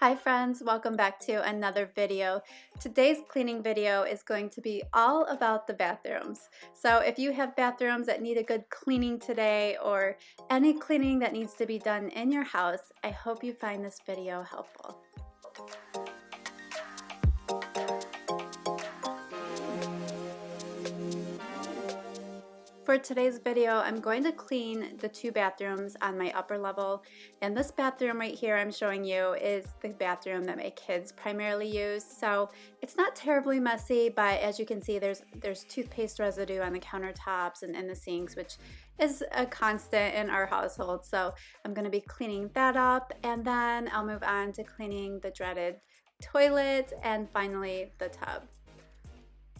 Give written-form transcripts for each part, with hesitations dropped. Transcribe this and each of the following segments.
Hi friends, welcome back to another video. Today's cleaning video is going to be all about the bathrooms. So if you have bathrooms that need a good cleaning today or any cleaning that needs to be done in your house, I hope you find this video helpful. For today's video, I'm going to clean the two bathrooms on my upper level, and this bathroom right here I'm showing you is the bathroom that my kids primarily use. So it's not terribly messy, but as you can see, there's toothpaste residue on the countertops and in the sinks, which is a constant in our household. So I'm going to be cleaning that up, and then I'll move on to cleaning the dreaded toilet and finally the tub.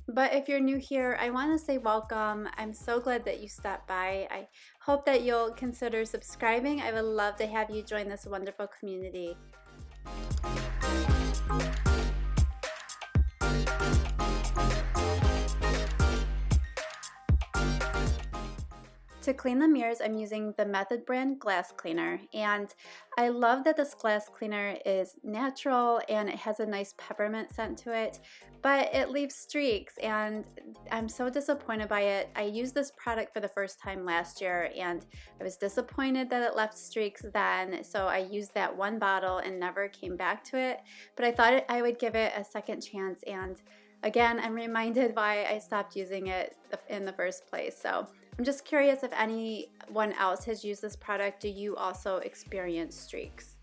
But if you're new here, I want to say welcome. I'm so glad that you stopped by. I hope that you'll consider subscribing. I would love to have you join this wonderful community. To clean the mirrors, I'm using the Method brand glass cleaner, and I love that this glass cleaner is natural and it has a nice peppermint scent to it, but it leaves streaks and I'm so disappointed by it. I used this product for the first time last year and I was disappointed that it left streaks then, so I used that one bottle and never came back to it, but I thought I would give it a second chance, and again, I'm reminded why I stopped using it in the first place. So I'm just curious if anyone else has used this product. Do you also experience streaks?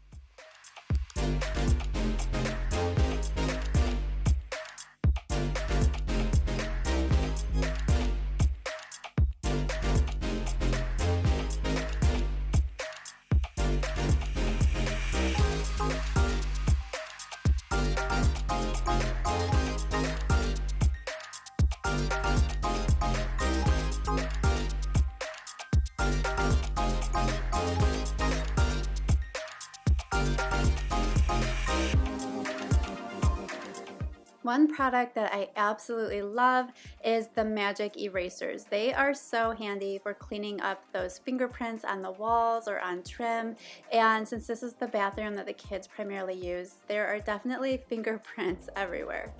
One product that I absolutely love is the Magic Erasers. They are so handy for cleaning up those fingerprints on the walls or on trim, and since this is the bathroom that the kids primarily use, there are definitely fingerprints everywhere.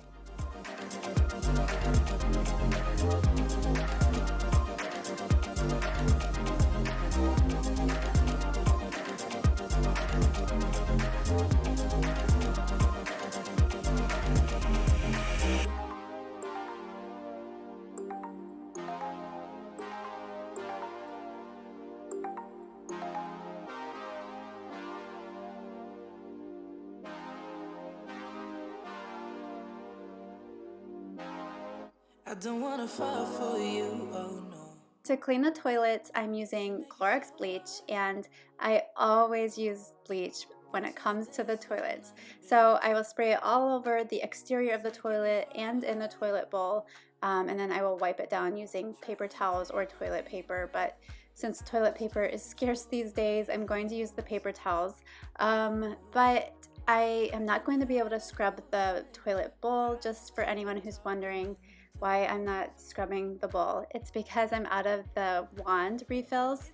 I don't wanna fall for you, oh no. To clean the toilets, I'm using Clorox bleach, and I always use bleach when it comes to the toilets. So I will spray it all over the exterior of the toilet and in the toilet bowl, and then I will wipe it down using paper towels or toilet paper. But since toilet paper is scarce these days, I'm going to use the paper towels. But I am not going to be able to scrub the toilet bowl, just for anyone who's wondering why I'm not scrubbing the bowl. It's because I'm out of the wand refills.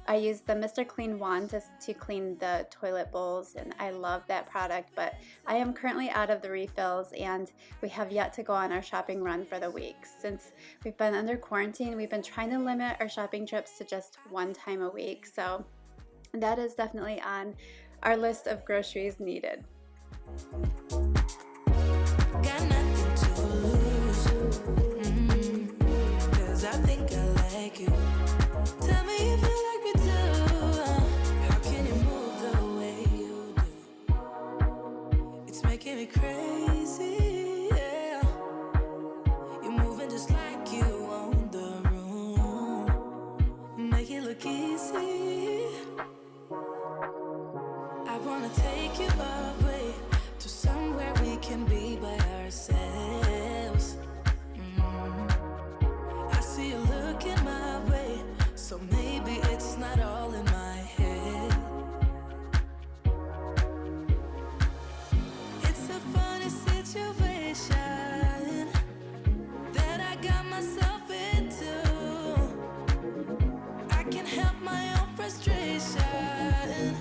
I use the Mr. Clean wand to clean the toilet bowls, and I love that product, but I am currently out of the refills and we have yet to go on our shopping run for the week. Since we've been under quarantine, we've been trying to limit our shopping trips to just one time a week, so that is definitely on our list of groceries needed. Got nothing to lose. Cause I think I like you. Tell me if you like me too. How can you move the way you do? It's making me crazy, yeah. You're moving just like you own the room. Make it look easy. I wanna take you away to somewhere we can be by ourselves. I see you looking my way, so maybe it's not all in my head. It's a funny situation that I got myself into. I can't help my own frustration.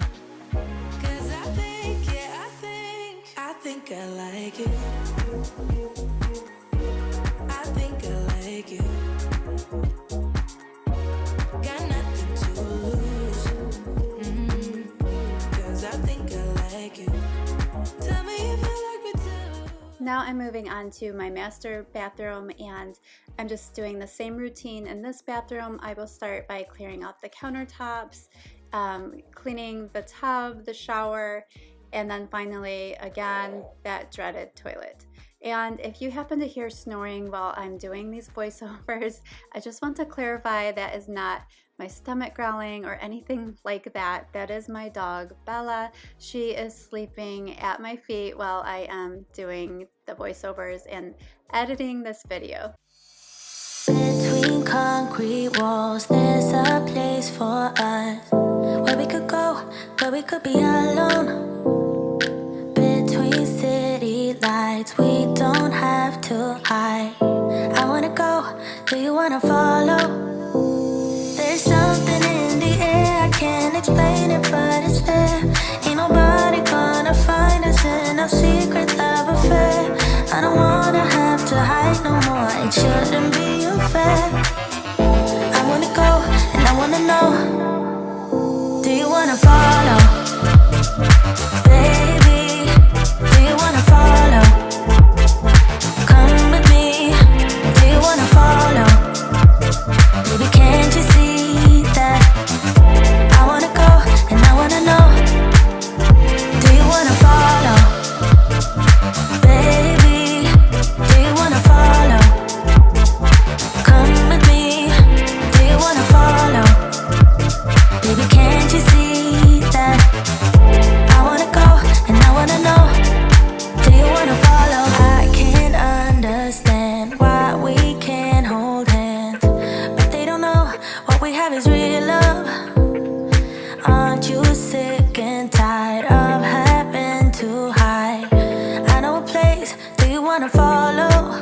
'Cause I think think I like it. I think I like it. Got nothing to lose. 'Cause I think I like it. Tell me if you like me too. Now I'm moving on to my master bathroom, and I'm just doing the same routine in this bathroom. I will start by clearing off the countertops, cleaning the tub, the shower, and then finally, again, that dreaded toilet. And if you happen to hear snoring while I'm doing these voiceovers, I just want to clarify that is not my stomach growling or anything like that. That is my dog, Bella. She is sleeping at my feet while I am doing the voiceovers and editing this video. Between concrete walls, there's a place for us where we could go, where we could be alone. Between city lights, we don't have to hide. I wanna go, do you wanna follow? There's something in the air, I can't explain it, but it's there. Ain't nobody gonna find us in our secret love affair. I don't wanna have to hide no more, it shouldn't be unfair. I wanna go, and I wanna know, do you wanna follow? Baby, do you wanna follow? Come with me, do you wanna follow? Baby, can't you see that? I wanna go, and I wanna know, do you wanna follow? Baby, do you wanna follow? Come with me, do you wanna follow? Baby, can't you see that? I wanna go, and I wanna know, do you wanna follow? I can't understand why we can't hold hands, but they don't know what we have is real love. Aren't you sick and tired of having to hide? I know a place, do you wanna follow?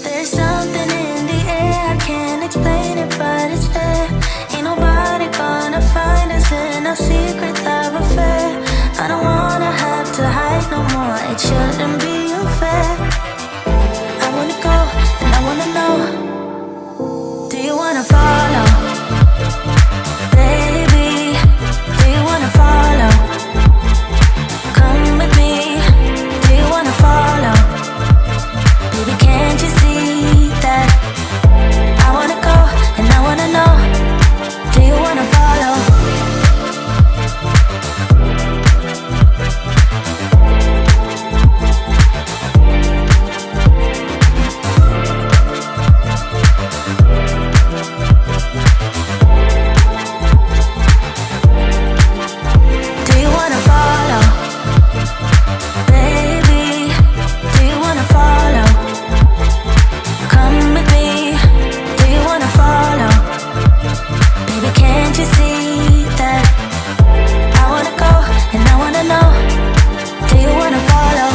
There's something in the air, I can't explain it, but it's there. Ain't nobody gonna find us in our secret love affair. I don't wanna have to hide no more, it shouldn't be unfair. I wanna go, and I wanna know, do you wanna follow? Baby, do you wanna follow? Come with me, do you wanna follow? Baby, can't you see that? I wanna go, and I wanna know, do you wanna follow? Do you wanna follow? Baby, do you wanna follow? Come with me, do you wanna follow? Baby, can't you see that? I wanna go, and I wanna know, do you wanna follow?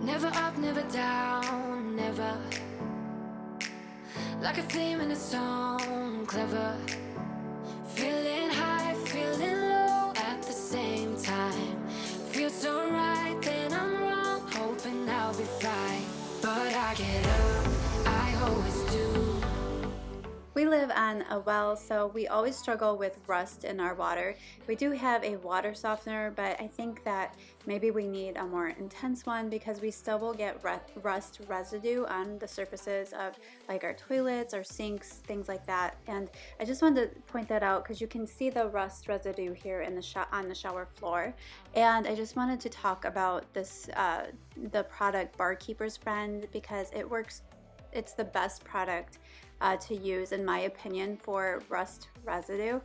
Never up, never down, never. Like a theme in a song, clever. Feeling high, feeling low at the same time. Feels so right, then I'm wrong, hoping I'll be fine. But I get up, I always do. We live on a well, so we always struggle with rust in our water. We do have a water softener, but I think that maybe we need a more intense one because we still will get rust residue on the surfaces of like our toilets or sinks, things like that. And I just wanted to point that out because you can see the rust residue here in the on the shower floor. And I just wanted to talk about this, the product Barkeeper's Friend, because it works. It's the best product to use, in my opinion, for rust residue.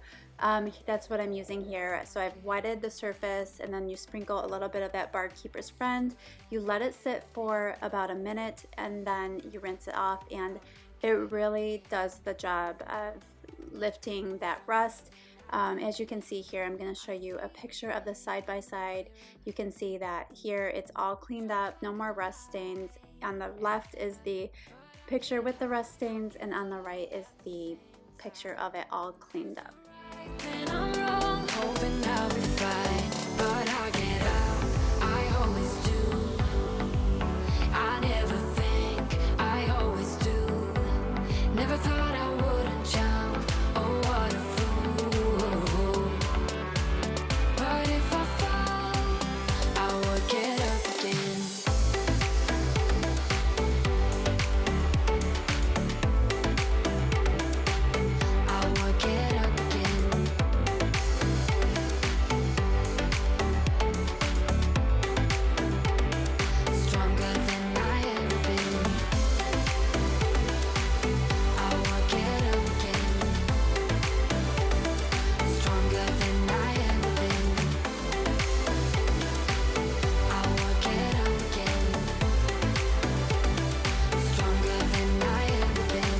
That's what I'm using here. So I've wetted the surface, and then you sprinkle a little bit of that Barkeeper's Friend. You let it sit for about a minute, and then you rinse it off, and it really does the job of lifting that rust. As you can see here, I'm going to show you a picture of the side-by-side. You can see that here it's all cleaned up, no more rust stains. On the left is the picture with the rust stains, and on the right is the picture of it all cleaned up. When I'm wrong, hoping I'll be fine, but I'll get out. I always do. I never think, I always do. Never thought I wouldn't jump. Oh, what a fool. But if I fall, I will get up again. I will get up again. Stronger than I ever been. I will get up again. Stronger than I ever been. I will get up again. Stronger than I ever been.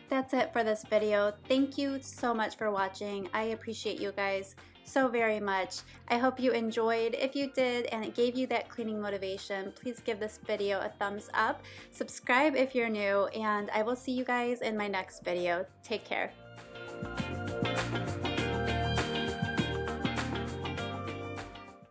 That's it for this video. Thank you so much for watching. I appreciate you guys so very much. I hope you enjoyed. If you did and it gave you that cleaning motivation, please give this video a thumbs up. Subscribe if you're new, and I will see you guys in my next video. Take care.